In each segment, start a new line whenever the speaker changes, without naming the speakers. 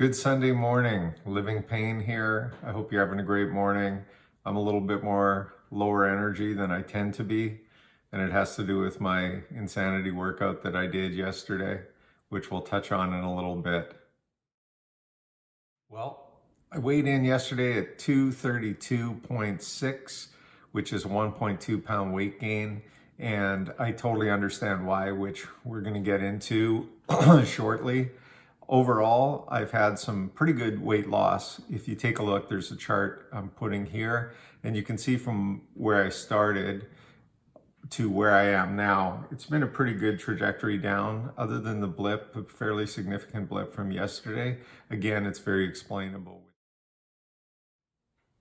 Good Sunday morning. Living Pain here. I hope you're having a great morning. I'm a little bit more lower energy than I tend to be, and it has to do with my insanity workout that I did yesterday, which we'll touch on in a little bit. Well, I weighed in yesterday at 232.6, which is 1.2 pound weight gain, and I totally understand why, which we're going to get into shortly. Overall, I've had some pretty good weight loss. If you take a look, there's a chart I'm putting here, and you can see from where I started to where I am now, it's been a pretty good trajectory down, other than the blip, a fairly significant blip from yesterday. Again, it's very explainable.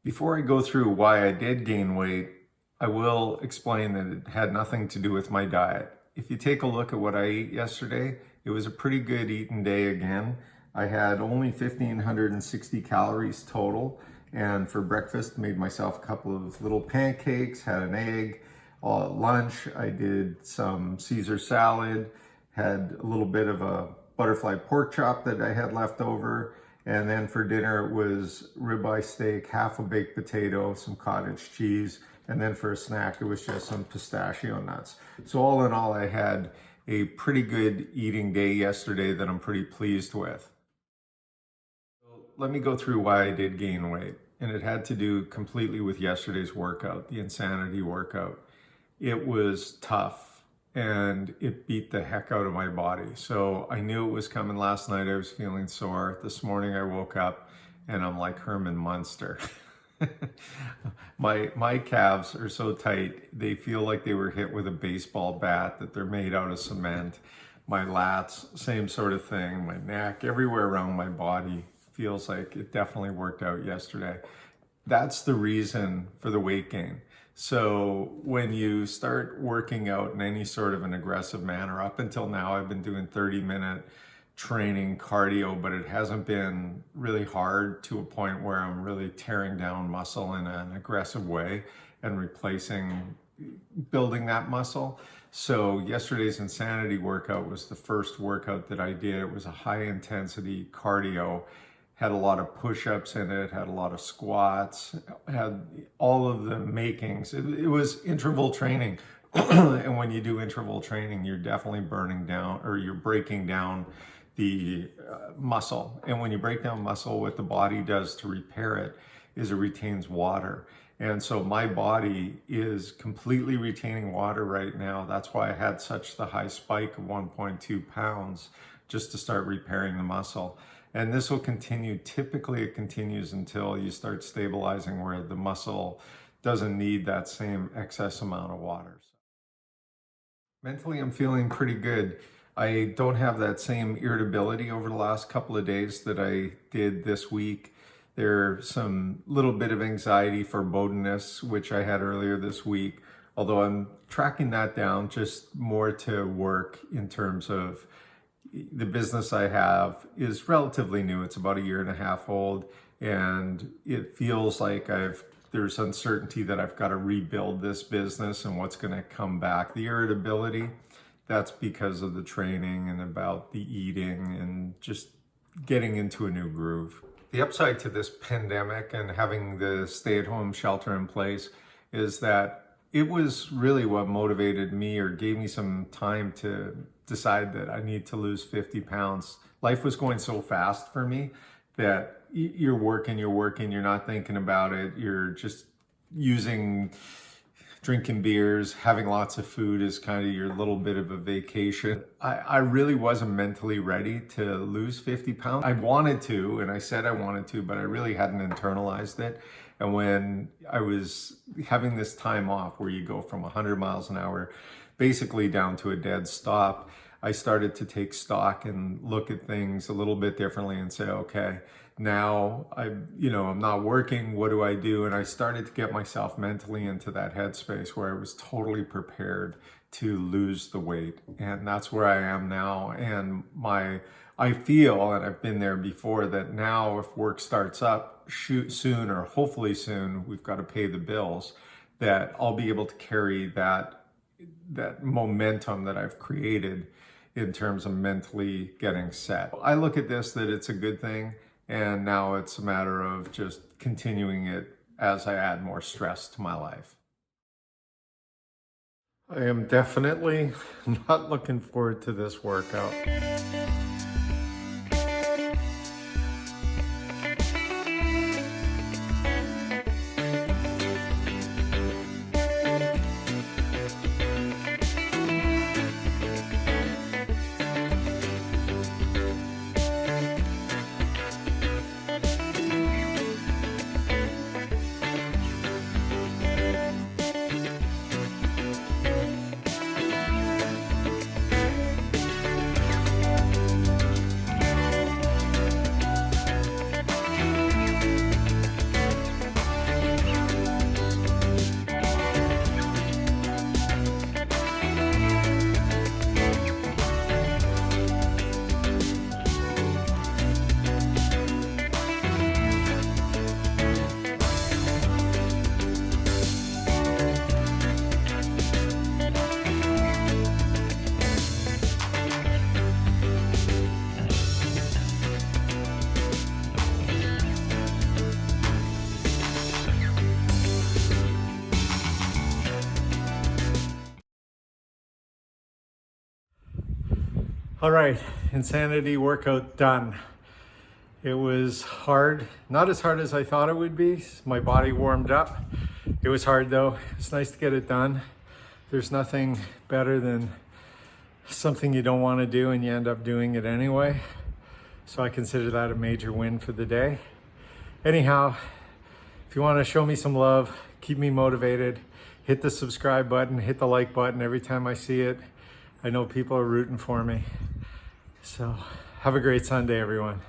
Before I go through why I did gain weight, I will explain that it had nothing to do with my diet. If you take a look at what I ate yesterday, it was a pretty good eating day again. I had only 1,560 calories total, and for breakfast made myself a couple of little pancakes, had an egg. Lunch, I did some Caesar salad, had a little bit of a butterfly pork chop that I had left over, and then for dinner it was ribeye steak, half a baked potato, some cottage cheese, and then for a snack it was just some pistachio nuts. So all in all, I had a pretty good eating day yesterday that I'm pretty pleased with. So let me go through why I did gain weight, and it had to do completely with yesterday's workout, the insanity workout. It was tough and it beat the heck out of my body. So I knew it was coming last night. I was feeling sore. This morning I woke up and I'm like Herman Munster. My calves are so tight, they feel like they were hit with a baseball bat, that they're made out of cement. My lats, same sort of thing. My neck, everywhere around my body feels like it definitely worked out yesterday. That's the reason for the weight gain. So when you start working out in any sort of an aggressive manner, up until now I've been doing 30-minute training cardio, but it hasn't been really hard to a point where I'm really tearing down muscle in an aggressive way and building that muscle. So yesterday's insanity workout was the first workout that I did. It was a high intensity cardio, had a lot of push-ups in it, had a lot of squats, had all of the makings. It was interval training. And when you do interval training, you're definitely burning down, or you're breaking down the muscle. And when you break down muscle, what the body does to repair it is it retains water. And so my body is completely retaining water right now. That's why I had such the high spike of 1.2 pounds just to start repairing the muscle. And this will continue. Typically it continues until you start stabilizing where the muscle doesn't need that same excess amount of water. Mentally, I'm feeling pretty good. I don't have that same irritability over the last couple of days that I did this week. There's some little bit of anxiety, forebodingness, which I had earlier this week, although I'm tracking that down just more to work in terms of the business I have is relatively new. It's about 1.5 years old, and it feels like there's uncertainty that I've got to rebuild this business and what's going to come back. The irritability, that's because of the training and about the eating and just getting into a new groove. The upside to this pandemic and having the stay-at-home shelter in place is that it was really what motivated me, or gave me some time to decide that I need to lose 50 pounds. Life was going so fast for me that you're working, you're not thinking about it. You're just drinking beers, having lots of food is kind of your little bit of a vacation. I really wasn't mentally ready to lose 50 pounds. I wanted to, and I said I wanted to, but I really hadn't internalized it. And when I was having this time off where you go from 100 miles an hour basically down to a dead stop, I started to take stock and look at things a little bit differently and say, okay, now I'm not working, what do I do? And I started to get myself mentally into that headspace where I was totally prepared to lose the weight. And that's where I am now. And I feel, and I've been there before, that now if work starts up soon, or hopefully soon, we've got to pay the bills, that I'll be able to carry that momentum that I've created in terms of mentally getting set. I look at this that it's a good thing. And now it's a matter of just continuing it as I add more stress to my life. I am definitely not looking forward to this workout. All right, insanity workout done. It was hard, not as hard as I thought it would be. My body warmed up. It was hard though. It's nice to get it done. There's nothing better than something you don't want to do and you end up doing it anyway. So I consider that a major win for the day. Anyhow, if you want to show me some love, keep me motivated, hit the subscribe button, hit the like button every time I see it. I know people are rooting for me. So have a great Sunday, everyone.